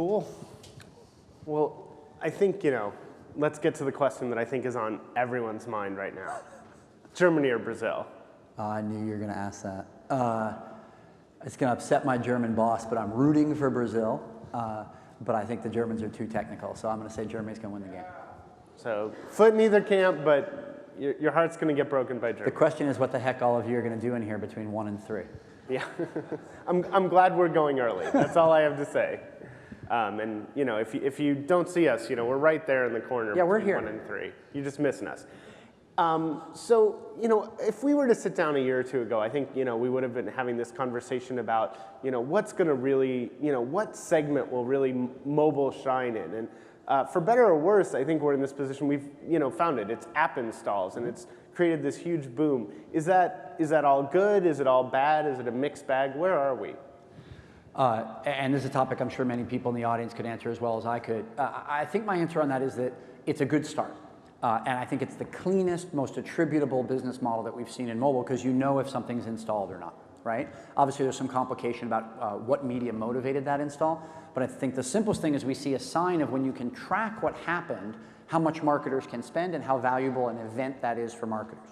Cool. Well, I think, let's get to the question that I think is on everyone's mind right now. Germany or Brazil? I knew you were going to ask that. It's going to upset my German boss, but I'm rooting for Brazil. But I think the Germans are too technical, so I'm going to say Germany's going to win the game. So foot in either camp, but your heart's going to get broken by Germany. The question is what the heck all of you are going to do in here between 1 and 3. Yeah, I'm glad we're going early. That's all I have to say. And if you don't see us, we're right there in the corner. Yeah, we're between here. 1 and 3. You're just missing us. So if we were to sit down a year or two ago, I think we would have been having this conversation about what's going to really what segment will really mobile shine in. And for better or worse, I think we're in this position. We've found it. It's app installs, and it's created this huge boom. Is that all good? Is it all bad? Is it a mixed bag? Where are we? And this is a topic I'm sure many people in the audience could answer as well as I could. I think my answer on that is that it's a good start. And I think it's the cleanest, most attributable business model that we've seen in mobile because you know if something's installed or not, right? Obviously, there's some complication about what media motivated that install. But I think the simplest thing is we see a sign of when you can track what happened, how much marketers can spend, and how valuable an event that is for marketers.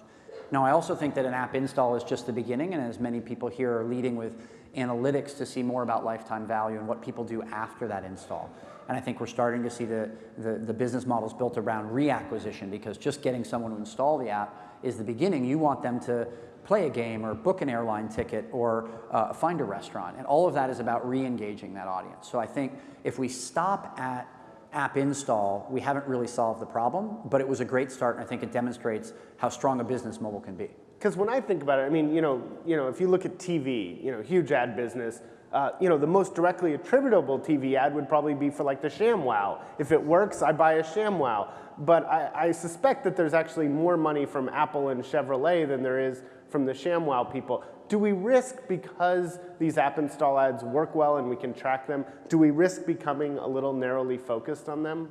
Now, I also think that an app install is just the beginning, and as many people here are leading with analytics to see more about lifetime value and what people do after that install. And I think we're starting to see the business models built around reacquisition because just getting someone to install the app is the beginning. You want them to play a game or book an airline ticket or find a restaurant. And all of that is about re-engaging that audience. So I think if we stop at app install, we haven't really solved the problem, but it was a great start, and I think it demonstrates how strong a business mobile can be. Because when I think about it, I mean, if you look at TV, huge ad business, the most directly attributable TV ad would probably be for like the ShamWow. If it works, I buy a ShamWow. But I suspect that there's actually more money from Apple and Chevrolet than there is from the ShamWow people. Do we risk, because these app install ads work well and we can track them, do we risk becoming a little narrowly focused on them?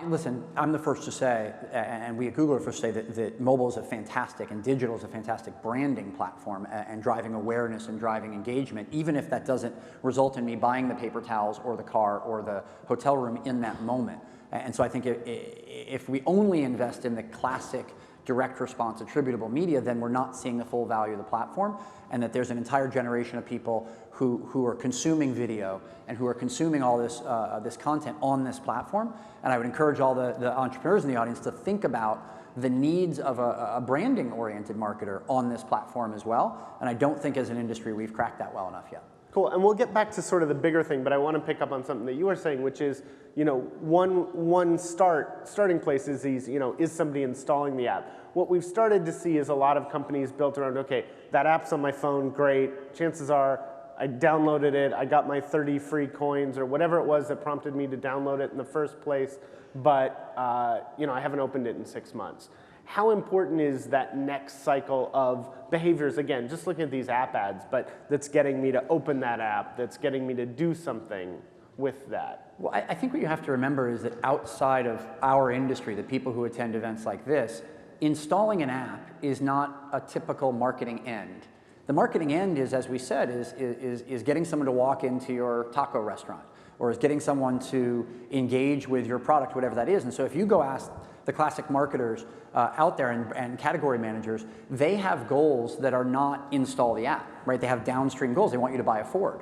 Listen, I'm the first to say, and we at Google are first to say that mobile is a fantastic and digital is a fantastic branding platform and driving awareness and driving engagement, even if that doesn't result in me buying the paper towels or the car or the hotel room in that moment. And so I think if we only invest in the classic direct response attributable media, then we're not seeing the full value of the platform, and that there's an entire generation of people who are consuming video and who are consuming all this content on this platform. And I would encourage all the entrepreneurs in the audience to think about the needs of a branding-oriented marketer on this platform as well. And I don't think as an industry we've cracked that well enough yet. Cool, and we'll get back to sort of the bigger thing, but I want to pick up on something that you were saying, which is, one starting place is these, is somebody installing the app? What we've started to see is a lot of companies built around, okay, that app's on my phone, great. Chances are I downloaded it, I got my 30 free coins or whatever it was that prompted me to download it in the first place, but I haven't opened it in 6 months. How important is that next cycle of behaviors, again, just looking at these app ads, but that's getting me to open that app, that's getting me to do something with that? Well, I think what you have to remember is that outside of our industry, the people who attend events like this, installing an app is not a typical marketing end. The marketing end is, as we said, is getting someone to walk into your taco restaurant, or is getting someone to engage with your product, whatever that is. And so if you go ask the classic marketers out there and category managers, they have goals that are not install the app, right? They have downstream goals. They want you to buy a Ford.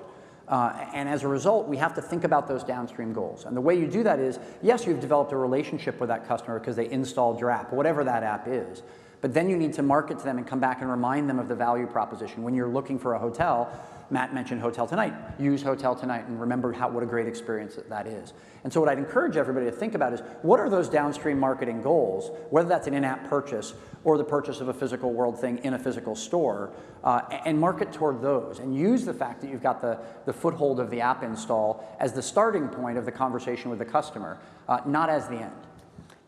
And as a result, we have to think about those downstream goals. And the way you do that is, yes, you've developed a relationship with that customer because they installed your app, whatever that app is. But then you need to market to them and come back and remind them of the value proposition. When you're looking for a hotel, Matt mentioned Hotel Tonight. Use Hotel Tonight and remember what a great experience that is. And so what I'd encourage everybody to think about is, what are those downstream marketing goals, whether that's an in-app purchase or the purchase of a physical world thing in a physical store, and market toward those. And use the fact that you've got the foothold of the app install as the starting point of the conversation with the customer, not as the end.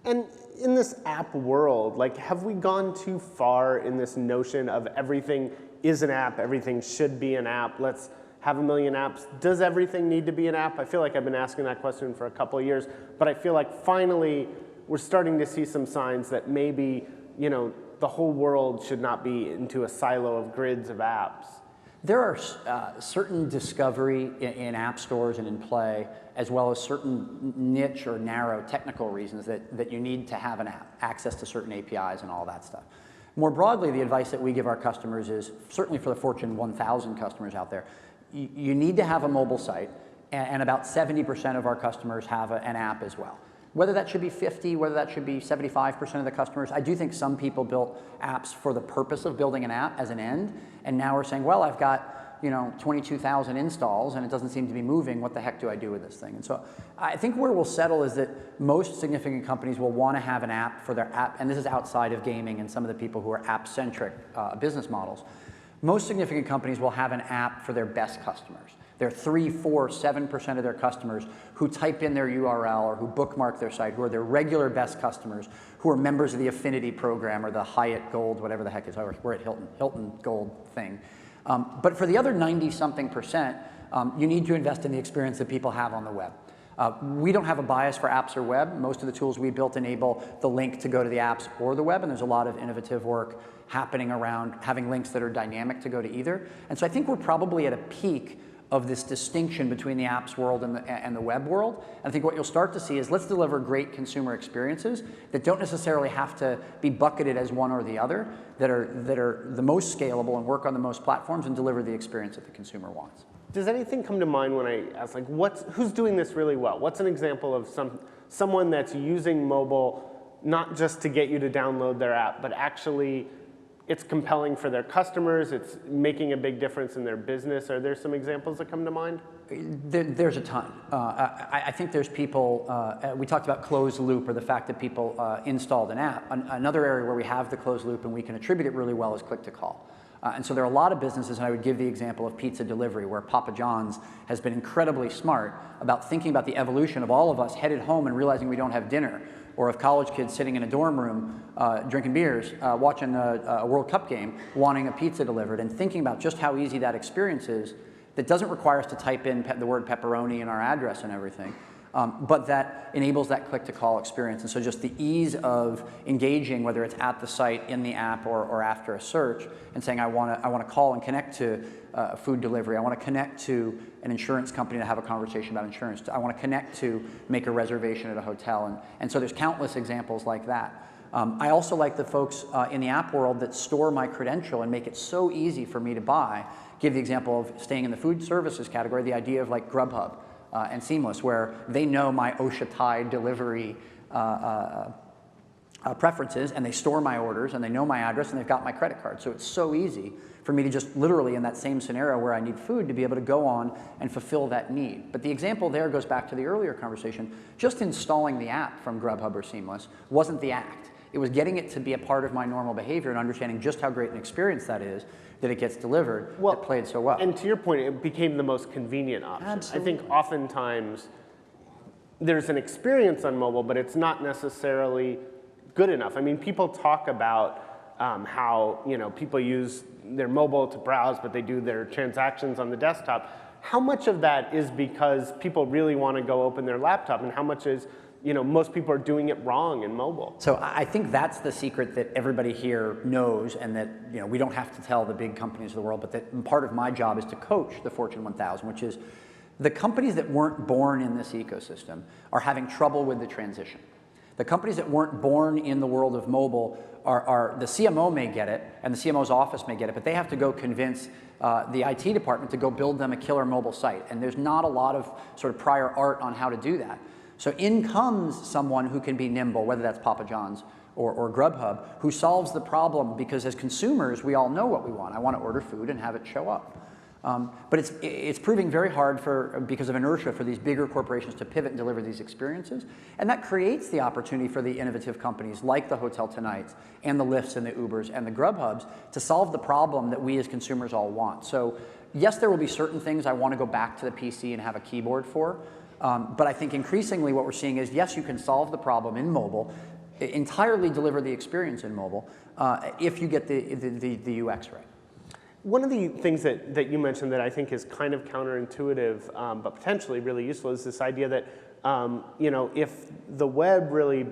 And in this app world, have we gone too far in this notion of everything is an app, everything should be an app, let's have a million apps? Does everything need to be an app? I feel like I've been asking that question for a couple of years, but I feel like finally we're starting to see some signs that maybe, the whole world should not be into a silo of grids of apps. There are certain discovery in app stores and in play, as well as certain niche or narrow technical reasons that you need to have an app, access to certain APIs and all that stuff. More broadly, the advice that we give our customers is, certainly for the Fortune 1000 customers out there, you need to have a mobile site, and about 70% of our customers have an app as well. Whether that should be 50, whether that should be 75% of the customers, I do think some people built apps for the purpose of building an app as an end, and now we're saying, well, I've got 22,000 installs and it doesn't seem to be moving, what the heck do I do with this thing? And so I think where we'll settle is that most significant companies will want to have an app for their app, and this is outside of gaming and some of the people who are app-centric business models. Most significant companies will have an app for their best customers. There are 3, 4, 7% of their customers who type in their URL or who bookmark their site, who are their regular best customers, who are members of the Affinity program or the Hyatt Gold, whatever the heck is, we're at Hilton Gold thing. But for the other 90-something%, you need to invest in the experience that people have on the web. We don't have a bias for apps or web. Most of the tools we built enable the link to go to the apps or the web, and there's a lot of innovative work happening around having links that are dynamic to go to either. And so I think we're probably at a peak of this distinction between the apps world and the web world. And I think what you'll start to see is let's deliver great consumer experiences that don't necessarily have to be bucketed as one or the other, that are the most scalable and work on the most platforms and deliver the experience that the consumer wants. Does anything come to mind when I ask, like, who's doing this really well? What's an example of someone that's using mobile not just to get you to download their app, but actually it's compelling for their customers, it's making a big difference in their business? Are there some examples that come to mind? There's a ton. I think there's people, we talked about closed loop, or the fact that people installed an app. Another area where we have the closed loop and we can attribute it really well is click to call. And so there are a lot of businesses, and I would give the example of pizza delivery, where Papa John's has been incredibly smart about thinking about the evolution of all of us headed home and realizing we don't have dinner, or of college kids sitting in a dorm room drinking beers, watching a World Cup game, wanting a pizza delivered, and thinking about just how easy that experience is that doesn't require us to type in the word pepperoni in our address and everything. But that enables that click-to-call experience. And so just the ease of engaging, whether it's at the site, in the app, or after a search, and saying, I want to call and connect to food delivery. I want to connect to an insurance company to have a conversation about insurance. I want to connect to make a reservation at a hotel. And so there's countless examples like that. I also like the folks in the app world that store my credential and make it so easy for me to buy. Give the example of staying in the food services category, the idea of like Grubhub. And Seamless, where they know my OSHA Tide delivery preferences, and they store my orders, and they know my address, and they've got my credit card. So it's so easy for me to just literally, in that same scenario where I need food, to be able to go on and fulfill that need. But the example there goes back to the earlier conversation. Just installing the app from Grubhub or Seamless wasn't the act. It was getting it to be a part of my normal behavior and understanding just how great an experience that is, that it gets delivered, that played so well. And to your point, it became the most convenient option. Absolutely. I think oftentimes there's an experience on mobile, but it's not necessarily good enough. I mean, people talk about how people use their mobile to browse, but they do their transactions on the desktop. How much of that is because people really want to go open their laptop, and how much is most people are doing it wrong in mobile? So I think that's the secret that everybody here knows, and that we don't have to tell the big companies of the world, but that part of my job is to coach the Fortune 1000, which is the companies that weren't born in this ecosystem are having trouble with the transition. The companies that weren't born in the world of mobile are the CMO may get it, and the CMO's office may get it, but they have to go convince the IT department to go build them a killer mobile site. And there's not a lot of sort of prior art on how to do that. So in comes someone who can be nimble, whether that's Papa John's or Grubhub, who solves the problem, because as consumers, we all know what we want. I want to order food and have it show up. But it's proving very hard because of inertia for these bigger corporations to pivot and deliver these experiences. And that creates the opportunity for the innovative companies like the Hotel Tonights and the Lyfts and the Ubers and the Grubhubs to solve the problem that we as consumers all want. So yes, there will be certain things I want to go back to the PC and have a keyboard for. But I think increasingly what we're seeing is, yes, you can solve the problem in mobile, entirely deliver the experience in mobile, if you get the UX right. One of the things that you mentioned that I think is kind of counterintuitive, but potentially really useful, is this idea that if the web really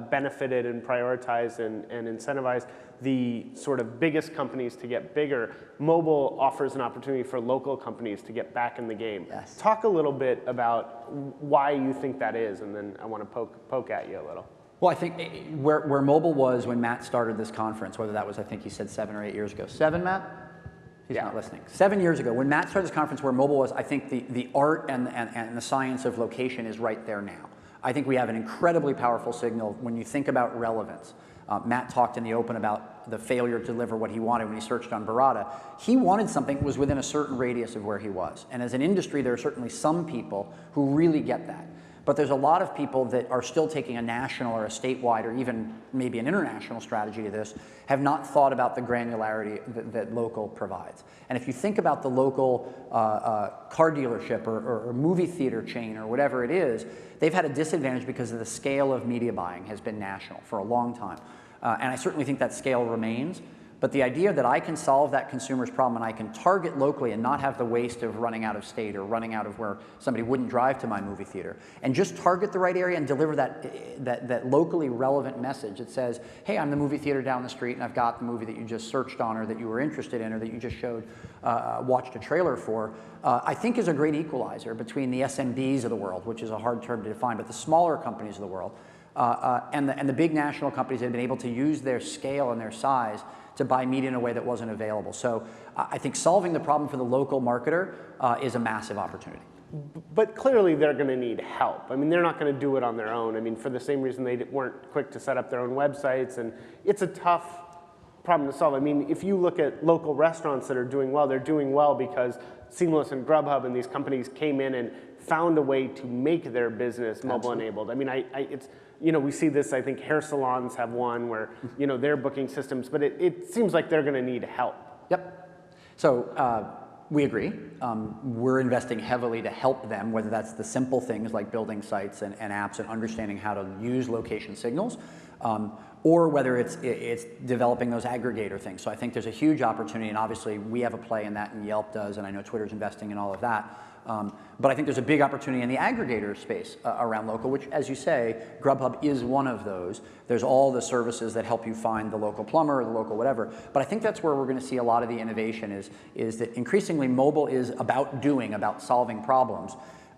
benefited and prioritized and incentivized the sort of biggest companies to get bigger, mobile offers an opportunity for local companies to get back in the game. Yes. Talk a little bit about why you think that is, and then I want to poke at you a little. Well, I think where mobile was when Matt started this conference, whether that was, I think he said 7 or 8 years ago. 7, Matt? He's not listening. 7 years ago, when Matt started this conference, where mobile was, I think the art and the science of location is right there now. I think we have an incredibly powerful signal when you think about relevance. Matt talked in the open about the failure to deliver what he wanted when he searched on Barada. He wanted something that was within a certain radius of where he was. And as an industry, there are certainly some people who really get that. But there's a lot of people that are still taking a national or a statewide or even maybe an international strategy to this, have not thought about the granularity that local provides. And if you think about the local car dealership or movie theater chain or whatever it is, they've had a disadvantage because of the scale of media buying has been national for a long time. And I certainly think that scale remains. But the idea that I can solve that consumer's problem and I can target locally and not have the waste of running out of state or running out of where somebody wouldn't drive to my movie theater, and just target the right area and deliver that locally relevant message that says, hey, I'm the movie theater down the street and I've got the movie that you just searched on or that you were interested in or that you just watched a trailer for, I think is a great equalizer between the SMBs of the world, which is a hard term to define, but the smaller companies of the world, and the big national companies that have been able to use their scale and their size to buy media in a way that wasn't available. So I think solving the problem for the local marketer is a massive opportunity. But clearly they're going to need help. I mean, they're not going to do it on their own. I mean, for the same reason they weren't quick to set up their own websites, and it's a tough problem to solve. I mean, if you look at local restaurants that are doing well, they're doing well because Seamless and Grubhub and these companies came in and found a way to make their business mobile enabled. I mean, it's, you know, we see this, I think hair salons have one where, you know, they're booking systems, but it seems like they're going to need help. Yep. So we agree. We're investing heavily to help them, whether that's the simple things like building sites and apps and understanding how to use location signals, or whether it's developing those aggregator things. So I think there's a huge opportunity, and obviously we have a play in that, and Yelp does, and I know Twitter's investing in all of that. But I think there's a big opportunity in the aggregator space around local, which, as you say, Grubhub is one of those. There's all the services that help you find the local plumber or the local whatever. But I think that's where we're going to see a lot of the innovation is that increasingly mobile is about solving problems.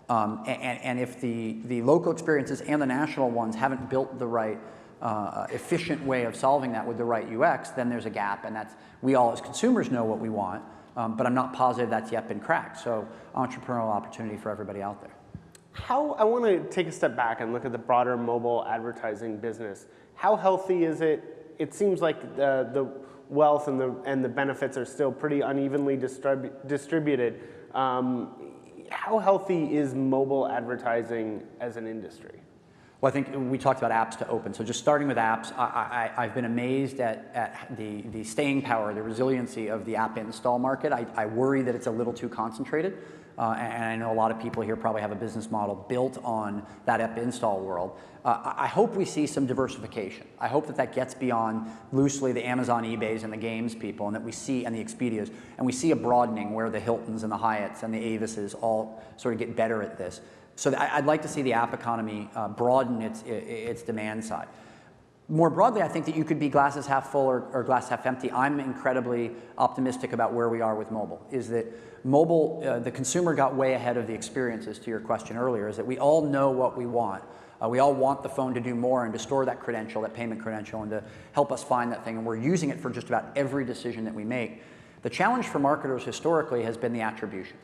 And if the local experiences and the national ones haven't built the right efficient way of solving that with the right UX, then there's a gap, and we all as consumers know what we want. But I'm not positive that's yet been cracked. So entrepreneurial opportunity for everybody out there. I want to take a step back and look at the broader mobile advertising business. How healthy is it? It seems like the wealth and the benefits are still pretty unevenly distributed. How healthy is mobile advertising as an industry? Well, I think we talked about apps to open. So just starting with apps, I've been amazed at the staying power, the resiliency of the app install market. I worry that it's a little too concentrated. And I know a lot of people here probably have a business model built on that app install world. I hope we see some diversification. I hope that gets beyond loosely the Amazon, eBays, and the games people, and that we see, and the Expedias, and we see a broadening where the Hiltons and the Hyatts and the Avises all sort of get better at this. So I'd like to see the app economy broaden its demand side. More broadly, I think that you could be glasses half full or glass half empty. I'm incredibly optimistic about where we are with mobile. Is that mobile, the consumer got way ahead of the experiences, to your question earlier, is that we all know what we want. We all want the phone to do more and to store that credential, that payment credential, and to help us find that thing, and we're using it for just about every decision that we make. The challenge for marketers historically has been the attribution.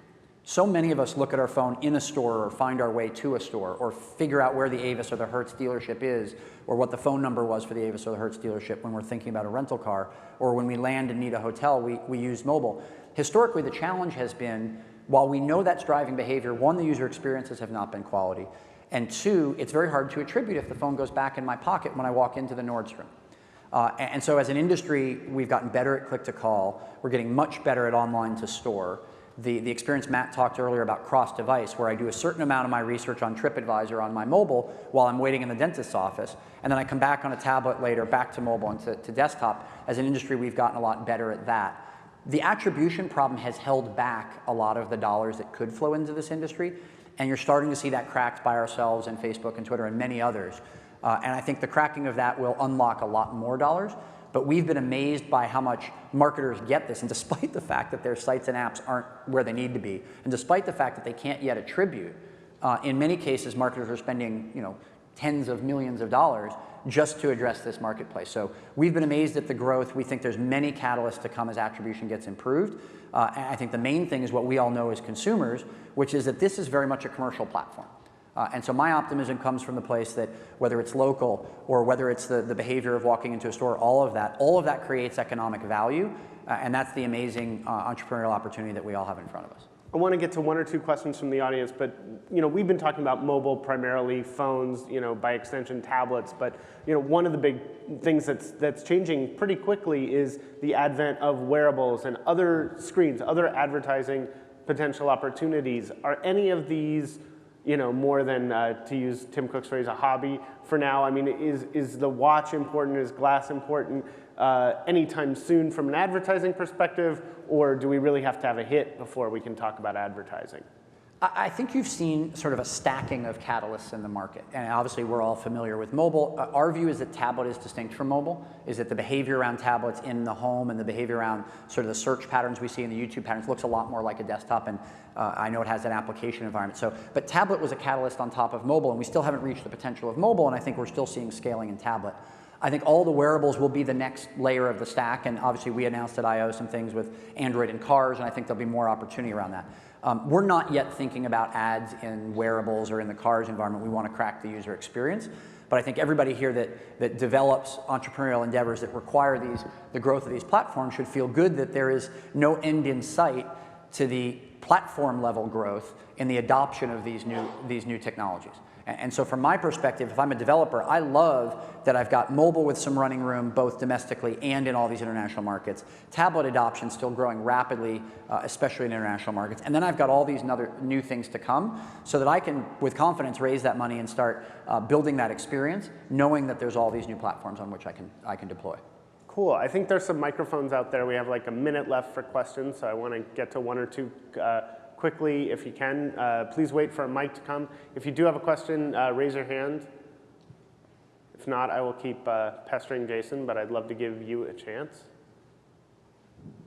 So many of us look at our phone in a store or find our way to a store or figure out where the Avis or the Hertz dealership is or what the phone number was for the Avis or the Hertz dealership when we're thinking about a rental car, or when we land and need a hotel, we use mobile. Historically, the challenge has been, while we know that's driving behavior, one, the user experiences have not been quality, and two, it's very hard to attribute if the phone goes back in my pocket when I walk into the Nordstrom. And so as an industry, we've gotten better at click-to-call. We're getting much better at online to store. The experience Matt talked earlier about cross-device, where I do a certain amount of my research on TripAdvisor on my mobile while I'm waiting in the dentist's office, and then I come back on a tablet later, back to mobile and to desktop. As an industry, we've gotten a lot better at that. The attribution problem has held back a lot of the dollars that could flow into this industry, and you're starting to see that cracked by ourselves and Facebook and Twitter and many others. And I think the cracking of that will unlock a lot more dollars. But we've been amazed by how much marketers get this, and despite the fact that their sites and apps aren't where they need to be, and despite the fact that they can't yet attribute, in many cases, marketers are spending, tens of millions of dollars just to address this marketplace. So we've been amazed at the growth. We think there's many catalysts to come as attribution gets improved. And I think the main thing is what we all know as consumers, which is that this is very much a commercial platform. And so my optimism comes from the place that whether it's local or whether it's the behavior of walking into a store, all of that creates economic value. And that's the amazing entrepreneurial opportunity that we all have in front of us. I want to get to one or two questions from the audience, but we've been talking about mobile, primarily phones, by extension tablets. But one of the big things that's changing pretty quickly is the advent of wearables and other screens, other advertising potential opportunities. Are any of these more than, to use Tim Cook's phrase, a hobby for now? I mean, is the watch important? Is glass important anytime soon from an advertising perspective, or do we really have to have a hit before we can talk about advertising? I think you've seen sort of a stacking of catalysts in the market. And obviously, we're all familiar with mobile. Our view is that tablet is distinct from mobile, is that the behavior around tablets in the home and the behavior around sort of the search patterns we see in the YouTube patterns looks a lot more like a desktop. And I know it has an application environment. But tablet was a catalyst on top of mobile, and we still haven't reached the potential of mobile. And I think we're still seeing scaling in tablet. I think all the wearables will be the next layer of the stack. And obviously, we announced at I/O some things with Android and cars, and I think there'll be more opportunity around that. We're not yet thinking about ads in wearables or in the cars environment. We want to crack the user experience. But I think everybody here that develops entrepreneurial endeavors that require the growth of these platforms should feel good that there is no end in sight to the platform level growth in the adoption of these new technologies. And so from my perspective, if I'm a developer, I love that I've got mobile with some running room, both domestically and in all these international markets. Tablet adoption still growing rapidly, especially in international markets. And then I've got all these other new things to come so that I can, with confidence, raise that money and start building that experience, knowing that there's all these new platforms on which I can deploy. Cool. I think there's some microphones out there. We have like a minute left for questions, so I want to get to one or two quickly, if you can. Please wait for a mic to come. If you do have a question, raise your hand. If not, I will keep pestering Jason, but I'd love to give you a chance.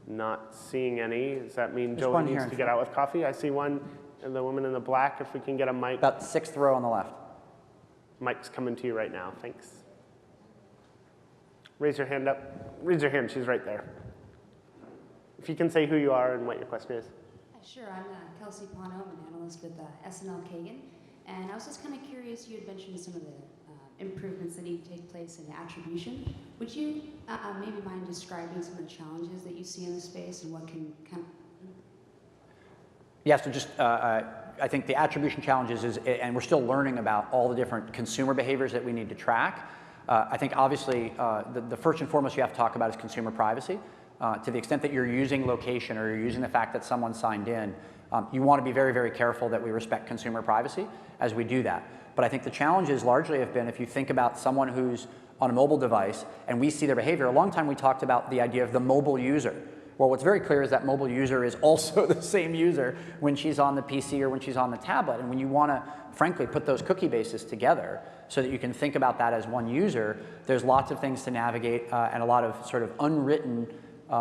Not seeing any. Does that mean Joey needs to get out with coffee? I see one, and the woman in the black, if we can get a mic. About 6th row on the left. Mic's coming to you right now. Thanks. Raise your hand up. Raise your hand. She's right there. If you can say who you are and what your question is. Sure, I'm Kelsey Pono. I'm an analyst with SNL Kagan. And I was just kind of curious, you had mentioned some of the improvements that need to take place in attribution. Would you maybe mind describing some of the challenges that you see in the space and what can kind of... Yeah, so just, I think the attribution challenges is, and we're still learning about all the different consumer behaviors that we need to track. I think obviously the first and foremost you have to talk about is consumer privacy. To the extent that you're using location or you're using the fact that someone signed in, you want to be very, very careful that we respect consumer privacy as we do that. But I think the challenges largely have been if you think about someone who's on a mobile device and we see their behavior. A long time we talked about the idea of the mobile user. Well, what's very clear is that mobile user is also the same user when she's on the PC or when she's on the tablet. And when you want to, frankly, put those cookie bases together so that you can think about that as one user, there's lots of things to navigate and a lot of sort of unwritten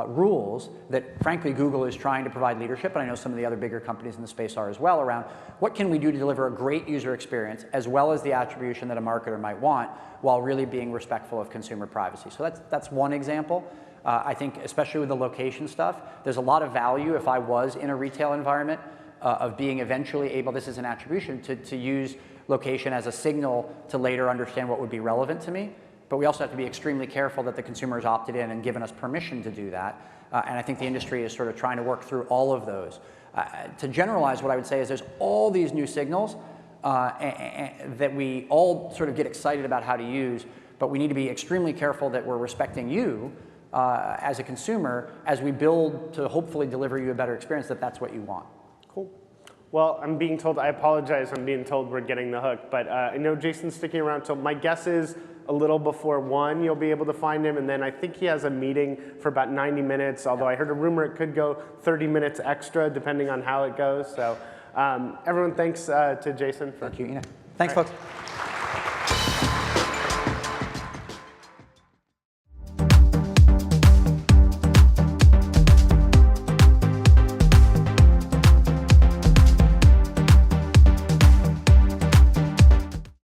rules that, frankly, Google is trying to provide leadership, and I know some of the other bigger companies in the space are as well, around what can we do to deliver a great user experience as well as the attribution that a marketer might want while really being respectful of consumer privacy. So that's one example. I think especially with the location stuff, there's a lot of value if I was in a retail environment of being eventually able, this is an attribution, to use location as a signal to later understand what would be relevant to me. But we also have to be extremely careful that the consumer has opted in and given us permission to do that. And I think the industry is sort of trying to work through all of those. To generalize, what I would say is there's all these new signals that we all sort of get excited about how to use, but we need to be extremely careful that we're respecting you as a consumer as we build to hopefully deliver you a better experience, that's what you want. Cool. Well, I'm being told, I apologize, I'm being told we're getting the hook, but I know Jason's sticking around, so my guess is a little before 1 you'll be able to find him, and then I think he has a meeting for about 90 minutes, although I heard a rumor it could go 30 minutes extra depending on how it goes. So everyone, thanks to Jason. Thank you, Ina. Thanks, folks.